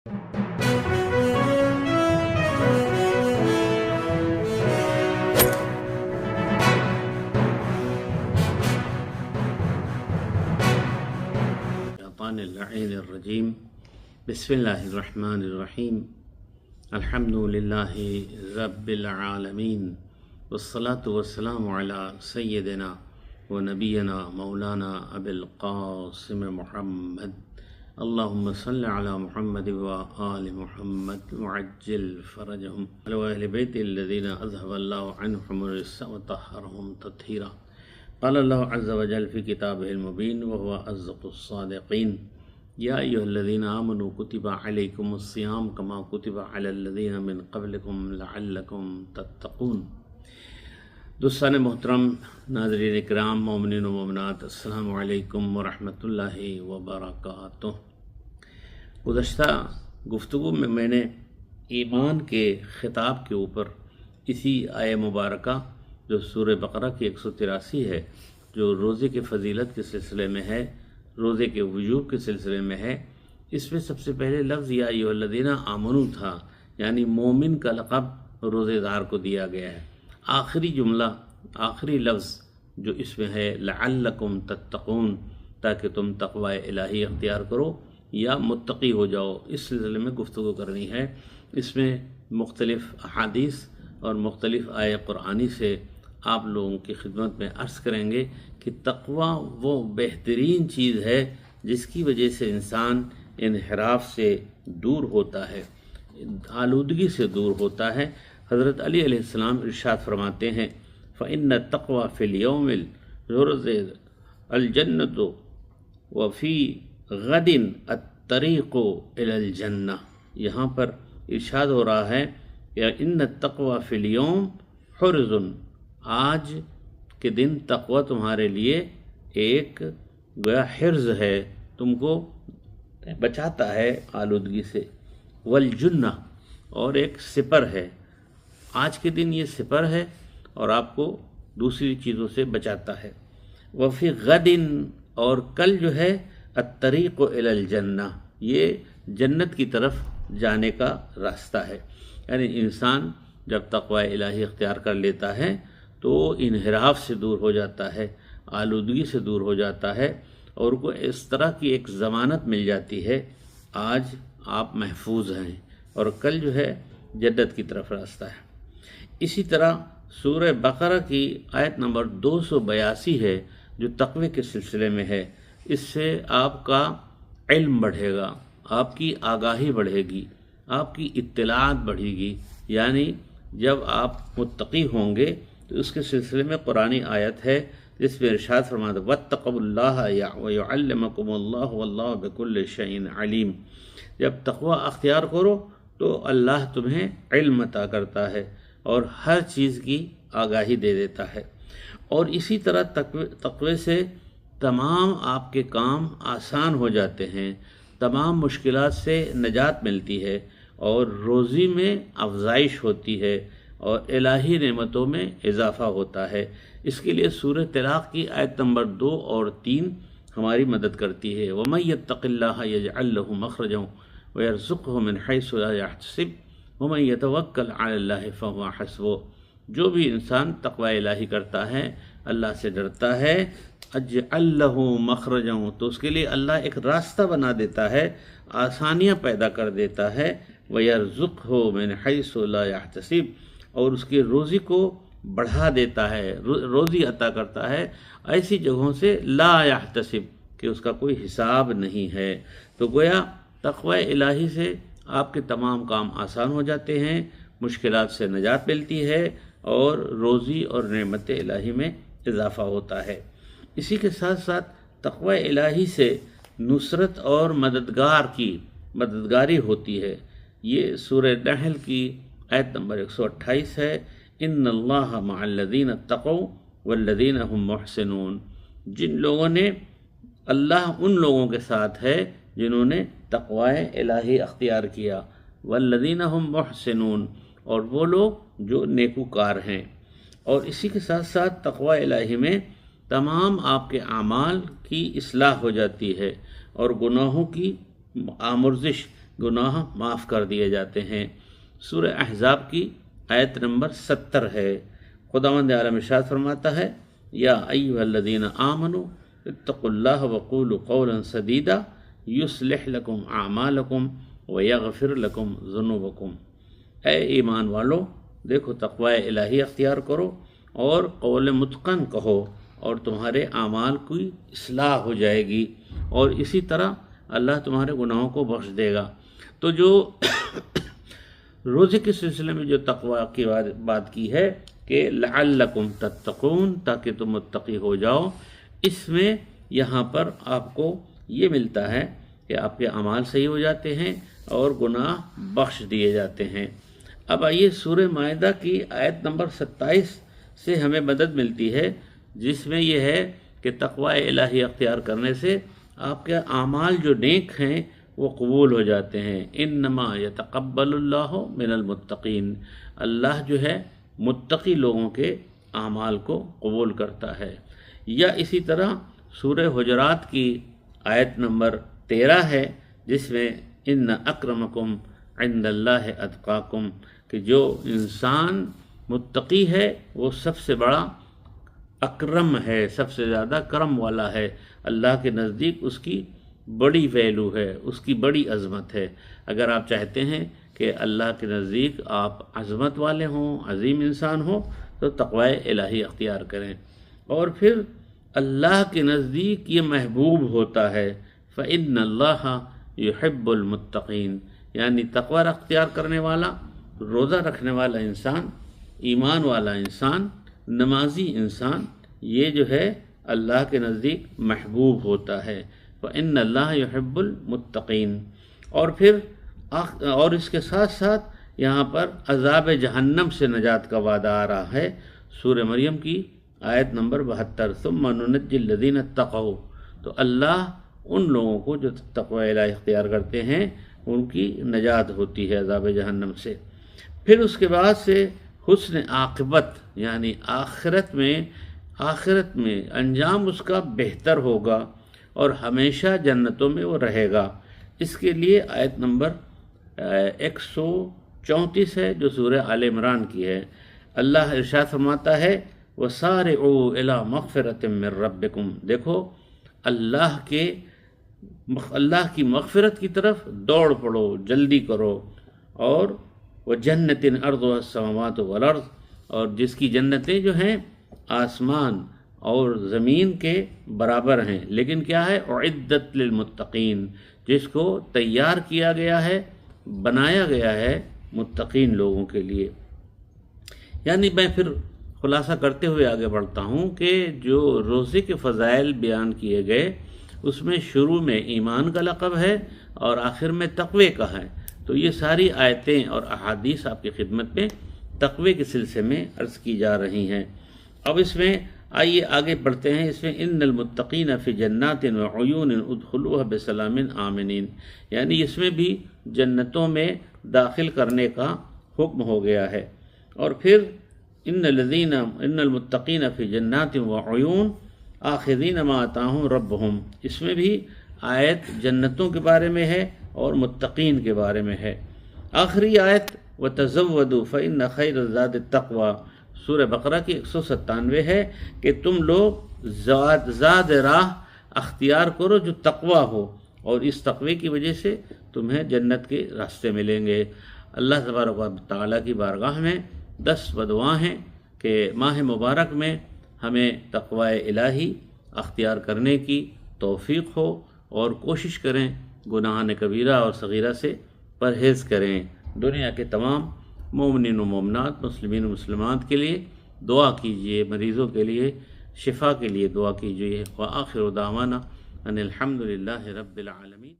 اللعین الرجیم بسم اللہ الرحمن الرحیم الحمد للہ رب العالمین والصلاة والسلام علی سیدنا و نبینا مولانا ابی القاسم محمد اللہم صل علی محمد و آل محمد وعجل فرجہم و اہل بیت الذین اذہب اللہ عنہم الرجس وطہرہم تطہیرا. قال اللہ عز وجل فی کتابہ المبین وہو اصدق الصادقین یا ایہا الذین آمنوا کتب علیکم الصیام کما کتب علی الذین من قبلکم لعلکم تتقون. دوستان محترم، ناظرین اکرام، مومنین و مومنات، السلام علیکم ورحمۃ اللہ وبرکاتہ. گزشتہ گفتگو میں نے ایمان کے خطاب کے اوپر اسی آیہ مبارکہ جو سورہ بقرہ کی 183 ہے، جو روزے کے فضیلت کے سلسلے میں ہے، روزے کے وجوب کے سلسلے میں ہے، اس میں سب سے پہلے لفظ یا ایھا الذین آمنوا تھا، یعنی مومن کا لقب روزے دار کو دیا گیا ہے. آخری جملہ، آخری لفظ جو اس میں ہے لعلکم تتقون، تاکہ تم تقوی الہی اختیار کرو یا متقی ہو جاؤ، اس سلسلے میں گفتگو کرنی ہے. اس میں مختلف احادیث اور مختلف آیہ قرآنی سے آپ لوگوں کی خدمت میں عرض کریں گے کہ تقوی وہ بہترین چیز ہے جس کی وجہ سے انسان انحراف سے دور ہوتا ہے، آلودگی سے دور ہوتا ہے. حضرت علی علیہ السلام ارشاد فرماتے ہیں فَإِنَّ التَّقْوَى فِي الْيَوْمِ الْجُرْزِ الْجَنَّةُ وَفِي غَدٍ الطَّرِيقُ إِلَى الْجَنَّةِ. یہاں پر ارشاد ہو رہا ہے کہ إِنَّ التَّقْوَى فِي الْيَوْمِ حُرْزٌ، آج کے دن تقوی تمہارے لیے ایک گویا حرز ہے، تم کو بچاتا ہے آلودگی سے. والجنہ، اور ایک سپر ہے. آج کے دن یہ سپر ہے اور آپ کو دوسری چیزوں سے بچاتا ہے. وفی غدن، اور کل جو ہے الطریق الی الجنہ، یہ جنت کی طرف جانے کا راستہ ہے. یعنی انسان جب تقوی الہی اختیار کر لیتا ہے تو انحراف سے دور ہو جاتا ہے، آلودگی سے دور ہو جاتا ہے، اور کو اس طرح کی ایک ضمانت مل جاتی ہے آج آپ محفوظ ہیں اور کل جو ہے جنت کی طرف راستہ ہے. اسی طرح سورہ بقرہ کی آیت نمبر 282 ہے جو تقوی کے سلسلے میں ہے. اس سے آپ کا علم بڑھے گا، آپ کی آگاہی بڑھے گی، آپ کی اطلاعات بڑھے گی. یعنی جب آپ متقی ہوں گے تو اس کے سلسلے میں قرآنی آیت ہے جس میں ارشاد فرماتا ہے وَاتَّقُوا اللَّهَ وَيُعَلِّمُكُمُ اللَّهُ وَاللَّهُ بِكُلِّ شَيْءٍ عَلِيمٌ. جب تقوی اختیار کرو تو اللہ تمہیں علم عطا کرتا ہے اور ہر چیز کی آگاہی دے دیتا ہے. اور اسی طرح تقوی سے تمام آپ کے کام آسان ہو جاتے ہیں، تمام مشکلات سے نجات ملتی ہے اور روزی میں افزائش ہوتی ہے اور الہی نعمتوں میں اضافہ ہوتا ہے. اس کے لیے سورہ طلاق کی آیت نمبر 2 اور 3 ہماری مدد کرتی ہے. وَمَن يَتَّقِ اللَّهَ يَجْعَل لَّهُ مَخْرَجًا وَيَرْزُقْهُ مِنْ حَيْثُ لَا يَحْتَسِبُ وَمَن يَتَوَكَّلْ عَلَى اللَّهِ فَهُوَ حَسْبُهُ. جو بھی انسان تقوی الہی کرتا ہے، اللہ سے ڈرتا ہے، اجعل لہ مخرجا، تو اس کے لیے اللہ ایک راستہ بنا دیتا ہے، آسانیاں پیدا کر دیتا ہے. وَيَرْزُقْهُ مِنْ حَيْثُ لَا يَحْتَسِبُ، اور اس کی روزی کو بڑھا دیتا ہے، روزی عطا کرتا ہے ایسی جگہوں سے لا یحتسب، کہ اس کا کوئی حساب نہیں ہے. تو گویا تقوی الہی سے آپ کے تمام کام آسان ہو جاتے ہیں، مشکلات سے نجات ملتی ہے اور روزی اور نعمت الہی میں اضافہ ہوتا ہے. اسی کے ساتھ ساتھ تقوی الہی سے نصرت اور مددگاری ہوتی ہے. یہ سورہ نحل کی آیت نمبر 128 ہے ان اللہ مع الذین اتقوا والذین هم محسنون. جن لوگوں نے، اللہ ان لوگوں کے ساتھ ہے جنہوں نے تقوی الہی اختیار کیا، والذین هم محسنون، اور وہ لوگ جو نیکوکار ہیں. اور اسی کے ساتھ ساتھ تقوی الہی میں تمام آپ کے اعمال کی اصلاح ہو جاتی ہے اور گناہوں کی آمرزش گناہ معاف کر دیے جاتے ہیں۔ سورہ احزاب کی آیت نمبر 70 ہے۔ خداوند عالم ارشاد فرماتا ہے یا ایھا الذین آمنوا اتقوا اللہ وقولوا قولا سدیدا یصلح لکم اعمالکم ویغفر لکم ذنوبکم۔ اے ایمان والو، دیکھو تقوی الہی اختیار کرو اور قول متقن کہو اور تمہارے اعمال کی اصلاح ہو جائے گی، اور اسی طرح اللہ تمہارے گناہوں کو بخش دے گا۔ تو جو روزے کے سلسلے میں جو تقوی کی بات کی ہے کہ لعلکم تتقون، تاکہ تم متقی ہو جاؤ، اس میں یہاں پر آپ کو یہ ملتا ہے کہ آپ کے اعمال صحیح ہو جاتے ہیں اور گناہ بخش دیے جاتے ہیں۔ اب آئیے سورہ مائدہ کی آیت نمبر 27 سے ہمیں مدد ملتی ہے، جس میں یہ ہے کہ تقوی الہی اختیار کرنے سے آپ کے اعمال جو نیک ہیں وہ قبول ہو جاتے ہیں۔ انما یتقبل اللہ من المتقین، اللہ جو ہے متقی لوگوں کے اعمال کو قبول کرتا ہے۔ یا اسی طرح سورہ حجرات کی آیت نمبر 13 ہے، جس میں ان اکرمکم عند اللہ اتقاکم، کہ جو انسان متقی ہے وہ سب سے بڑا اکرم ہے، سب سے زیادہ کرم والا ہے، اللہ کے نزدیک اس کی بڑی ویلو ہے، اس کی بڑی عظمت ہے۔ اگر آپ چاہتے ہیں کہ اللہ کے نزدیک آپ عظمت والے ہوں، عظیم انسان ہوں، تو تقوی الہی اختیار کریں۔ اور پھر اللہ کے نزدیک یہ محبوب ہوتا ہے، فإن اللہ یحب المتقین، یعنی تقوی اختیار کرنے والا، روزہ رکھنے والا انسان، ایمان والا انسان، نمازی انسان، یہ جو ہے اللہ کے نزدیک محبوب ہوتا ہے۔ فإن اللہ یحب المتقین۔ اور پھر اور اس کے ساتھ ساتھ یہاں پر عذاب جہنم سے نجات کا وعدہ آ رہا ہے۔ سورہ مریم کی آیت نمبر 72، ثم ننجی الذین اتقوا، تو اللہ ان لوگوں کو جو تقوی الہی اختیار کرتے ہیں ان کی نجات ہوتی ہے عذاب جہنم سے۔ پھر اس کے بعد سے حسن عاقبت، یعنی آخرت میں انجام اس کا بہتر ہوگا اور ہمیشہ جنتوں میں وہ رہے گا۔ اس کے لیے آیت نمبر 134 ہے جو سورہ آل عمران کی ہے۔ اللہ ارشاد فرماتا ہے وَسَارِعُوا إِلَىٰ مَغْفِرَةٍ مِّن رَّبِّكُمْ، دیکھو اللہ کی مغفرت کی طرف دوڑ پڑو، جلدی کرو، اور وَجَنَّةٍ أَرْضُهَا السَّمَاوَاتُ وَالْأَرْضُ، اور جس کی جنتیں جو ہیں آسمان اور زمین کے برابر ہیں، لیکن کیا ہے اعدت للمتقین، جس کو تیار کیا گیا ہے، بنایا گیا ہے متقین لوگوں کے لیے۔ یعنی میں پھر خلاصہ کرتے ہوئے آگے بڑھتا ہوں کہ جو روزے کے فضائل بیان کیے گئے اس میں شروع میں ایمان کا لقب ہے اور آخر میں تقوی کا ہے، تو یہ ساری آیتیں اور احادیث آپ کی خدمت میں تقوی کے سلسلے میں عرض کی جا رہی ہیں۔ اب اس میں آئیے آگے بڑھتے ہیں۔ اس میں ان المتقین فی جنات وعیون ادخلوها بسلام آمنین، یعنی اس میں بھی جنتوں میں داخل کرنے کا حکم ہو گیا ہے۔ اور پھر ان المتقین فی جنات وعیون آخذین ما آتاہم ربہم، اس میں بھی آیت جنتوں کے بارے میں ہے اور متقین کے بارے میں ہے۔ آخری آیت وتزودوا فإن خیر الزاد التقوی، سورہ بقرہ کی 197 ہے کہ تم لوگ زاد راہ اختیار کرو جو تقوی ہو، اور اس تقوی کی وجہ سے تمہیں جنت کے راستے ملیں گے۔ اللہ تبارک و تعالیٰ کی بارگاہ میں 10 بدعا ہیں کہ ماہ مبارک میں ہمیں تقوی الہی اختیار کرنے کی توفیق ہو، اور کوشش کریں گناہان کبیرہ اور صغیرہ سے پرہیز کریں۔ دنیا کے تمام مومنین و مومنات، مسلمین و مسلمات کے لیے دعا کیجیے، مریضوں کے لیے شفا کے لیے دعا کیجیے۔ وآخر دعوانا ان الحمد للہ رب العالمین۔